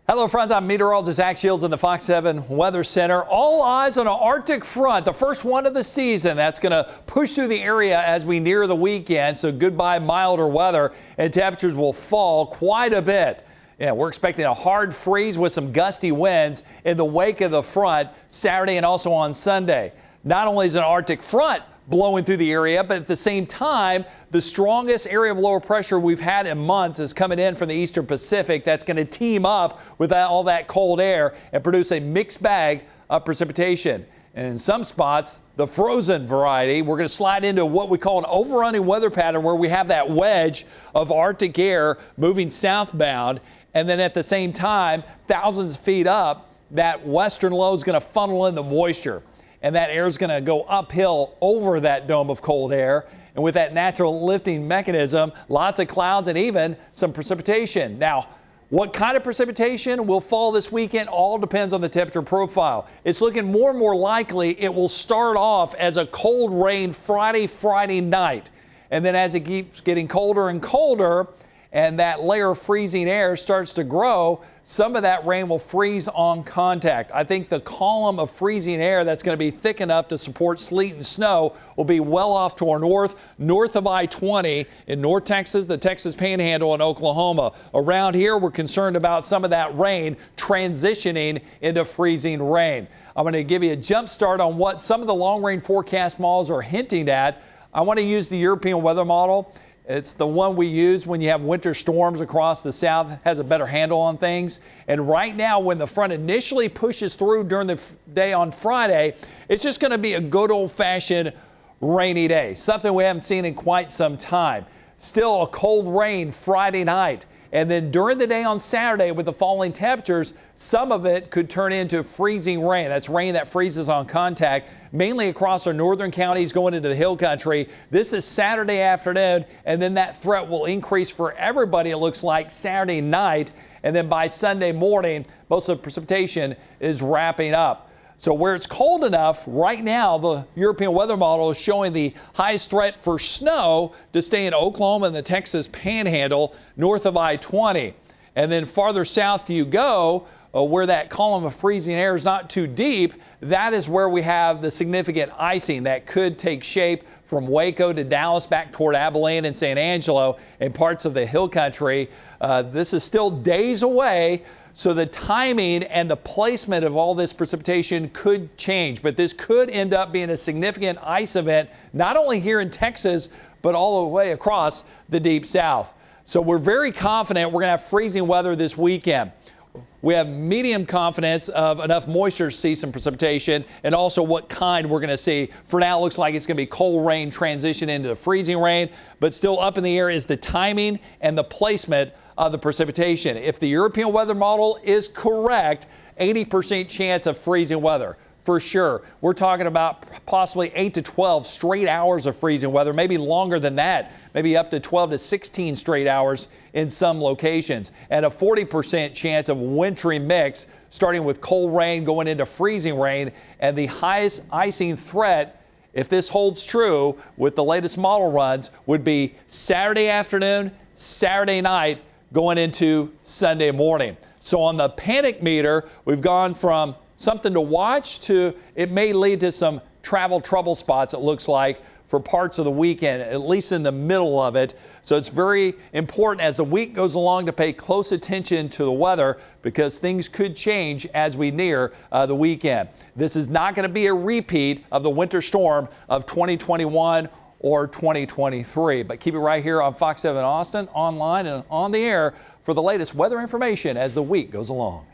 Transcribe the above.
Hello friends, I'm meteorologist Zack Shields in the Fox 7 Weather Center. All eyes on an Arctic front, the first one of the season. That's going to push through the area as we near the weekend. So goodbye milder weather, and temperatures will fall quite a bit. Yeah, we're expecting a hard freeze with some gusty winds in the wake of the front Saturday and also on Sunday. Not only is an Arctic front blowing through the area, but at the same time, the strongest area of lower pressure we've had in months is coming in from the eastern Pacific. That's going to team up with all that cold air and produce a mixed bag of precipitation. And in some spots, the frozen variety, we're going to slide into what we call an overrunning weather pattern where we have that wedge of Arctic air moving southbound. And then at the same time, thousands of feet up, that western low is going to funnel in the moisture. And that air is going to go uphill over that dome of cold air. And with that natural lifting mechanism, lots of clouds and even some precipitation. Now, what kind of precipitation will fall this weekend all depends on the temperature profile. It's looking more and more likely it will start off as a cold rain Friday night. And then as it keeps getting colder and colder, and that layer of freezing air starts to grow, some of that rain will freeze on contact. I think the column of freezing air that's going to be thick enough to support sleet and snow will be well off to our north of I-20 in North Texas, the Texas Panhandle, and Oklahoma. Around here, we're concerned about some of that rain transitioning into freezing rain. I'm going to give you a jump start on what some of the long-range forecast models are hinting at. I want to use the European weather model. It's the one we use when you have winter storms across the south, has a better handle on things. And right now, when the front initially pushes through during the day on Friday, it's just going to be a good old-fashioned rainy day, something we haven't seen in quite some time. Still a cold rain Friday night. And then during the day on Saturday with the falling temperatures, some of it could turn into freezing rain. That's rain that freezes on contact, mainly across our northern counties going into the hill country. This is Saturday afternoon, and then that threat will increase for everybody, it looks like, Saturday night. And then by Sunday morning, most of the precipitation is wrapping up. So where it's cold enough, right now, the European weather model is showing the highest threat for snow to stay in Oklahoma and the Texas Panhandle north of I-20. And then farther south you go, where that column of freezing air is not too deep, that is where we have the significant icing that could take shape from Waco to Dallas back toward Abilene and San Angelo and parts of the hill country. This is still days away. So the timing and the placement of all this precipitation could change, but this could end up being a significant ice event, not only here in Texas, but all the way across the deep south. So we're very confident we're going to have freezing weather this weekend. We have medium confidence of enough moisture to see some precipitation, and also what kind we're going to see. For now, it looks like it's going to be cold rain transition into freezing rain, but still up in the air is the timing and the placement of the precipitation. If the European weather model is correct, 80% chance of freezing weather. For sure. We're talking about possibly 8 to 12 straight hours of freezing weather, maybe longer than that, maybe up to 12 to 16 straight hours in some locations, and a 40% chance of wintry mix, starting with cold rain going into freezing rain. And the highest icing threat, if this holds true with the latest model runs, would be Saturday afternoon, Saturday night, going into Sunday morning. So on the panic meter, we've gone from something to watch to it may lead to some travel trouble spots, it looks like, for parts of the weekend, at least in the middle of it. So it's very important as the week goes along to pay close attention to the weather, because things could change as we near the weekend. This is not going to be a repeat of the winter storm of 2021 or 2023. But keep it right here on Fox 7 Austin, online and on the air for the latest weather information as the week goes along.